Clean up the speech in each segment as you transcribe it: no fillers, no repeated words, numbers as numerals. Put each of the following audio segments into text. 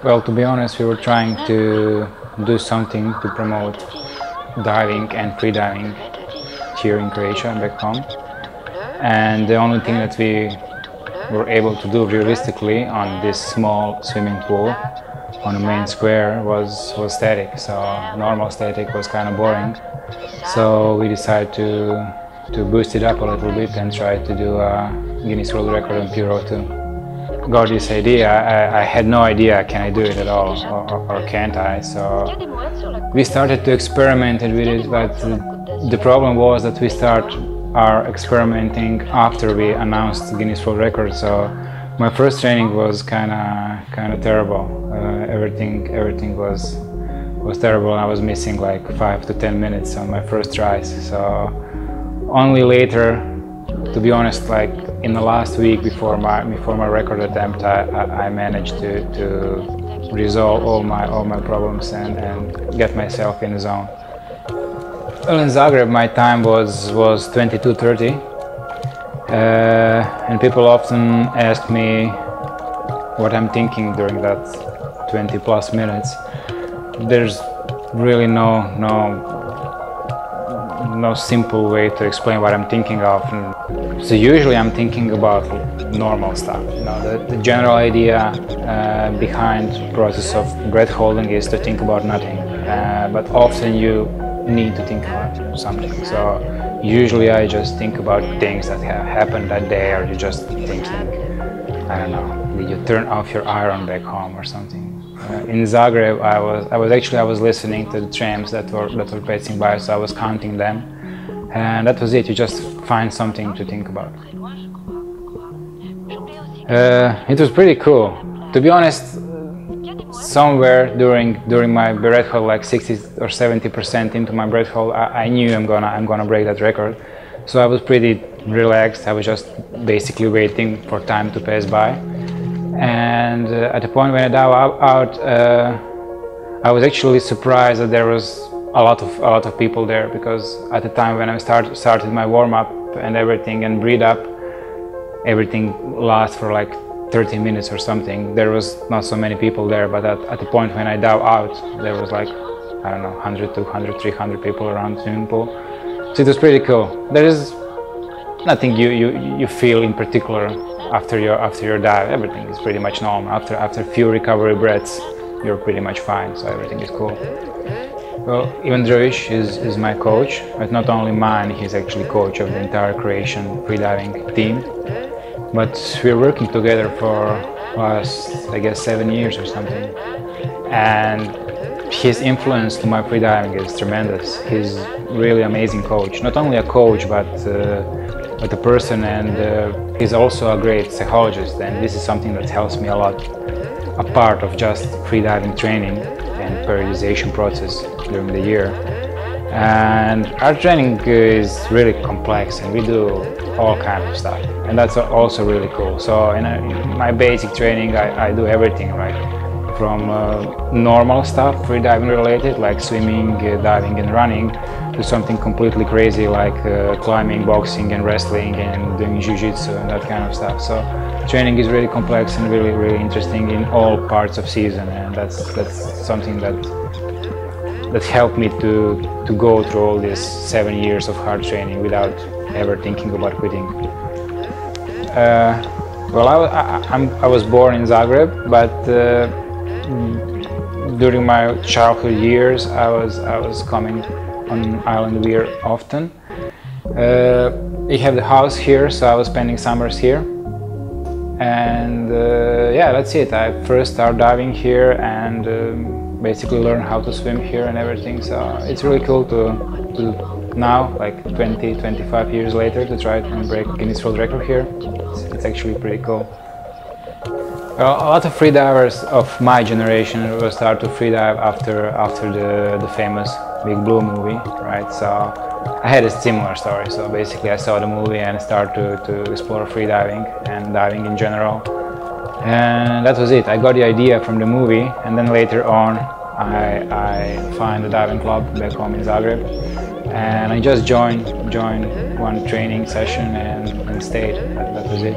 Well, to be honest, we were trying to do something to promote diving and freediving here in Croatia, back home. And the only thing that we were able to do realistically on this small swimming pool on the main square was static. So normal static was kind of boring. So we decided to boost it up a little bit and try to do a Guinness World Record on Puro 2. Got this idea. I had no idea can I do it at all or can't I, so we started to experiment with it, but the problem was that we start our experimenting after we announced Guinness World Record, so my first training was kind of terrible. Everything was terrible. I was missing like 5 to 10 minutes on my first tries, so only later, to be honest, like in the last week before my record attempt, I managed to resolve all my problems and get myself in the zone. Well, in Zagreb my time was 22:30, and people often ask me what I'm thinking during that 20 plus minutes. There's really no simple way to explain what I'm thinking of. So usually I'm thinking about normal stuff. You know, the general idea behind the process of breath holding is to think about nothing, but often you need to think about something. So usually I just think about things that have happened that day, or you just thinking, I don't know, did you turn off your iron back home or something? In Zagreb, I was listening to the trams that were passing by, so I was counting them, and that was it. You just find something to think about. It was pretty cool. To be honest, somewhere during my breath hold, like 60 or 70% into my breath hold, I knew I'm gonna break that record. So I was pretty relaxed. I was just basically waiting for time to pass by. And at the point when I dove out, I was actually surprised that there was a lot of people there, because at the time when I started my warm-up and everything and breathe up, everything lasts for like 30 minutes or something. There was not so many people there, but at the point when I dove out, there was like, I don't know, 100, 200, 300 people around the swimming pool. So it was pretty cool. There is nothing you feel in particular after your dive. Everything is pretty much normal. After a few recovery breaths, you're pretty much fine, so everything is cool. Well, Ivan Radovic is my coach, but not only mine, he's actually coach of the entire Croatian freediving team. But we're working together for last, I guess, 7 years or something. And his influence to my freediving is tremendous. He's really amazing coach. Not only a coach, but a person, and he's also a great psychologist, and this is something that helps me a lot, a part of just freediving training and periodization process during the year. And our training is really complex, and we do all kinds of stuff, and that's also really cool. So in my basic training, I do everything, right? From normal stuff, freediving related, like swimming, diving and running, to something completely crazy like climbing, boxing and wrestling and doing jiu-jitsu and that kind of stuff. So training is really complex and really interesting in all parts of season, and that's something that helped me to go through all these 7 years of hard training without ever thinking about quitting. Well, I was born in Zagreb, but during my childhood years, I was coming on island Vir often. We have the house here, so I was spending summers here. And yeah, that's it. I first started diving here and basically learn how to swim here and everything. So it's really cool to now, like 20-25 years later, to try and break Guinness World Record here. It's actually pretty cool. Well, a lot of freedivers of my generation will start to freedive after the famous Big Blue movie, right? So I had a similar story. So basically I saw the movie and started to explore freediving and diving in general. And that was it. I got the idea from the movie, and then later on I found a diving club back home in Zagreb. And I just joined one training session and stayed. That was it.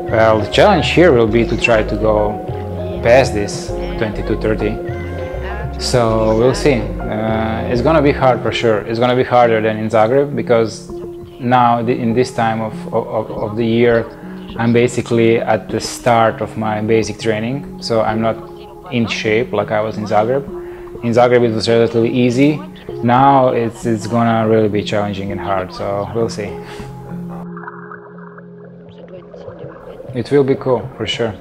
Well, the challenge here will be to try to go pass this 22:30. So we'll see. It's gonna be hard for sure. It's gonna be harder than in Zagreb because now in this time of the year I'm basically at the start of my basic training, so I'm not in shape like I was in Zagreb. In Zagreb it was relatively easy. Now it's gonna really be challenging and hard, so we'll see. It will be cool for sure.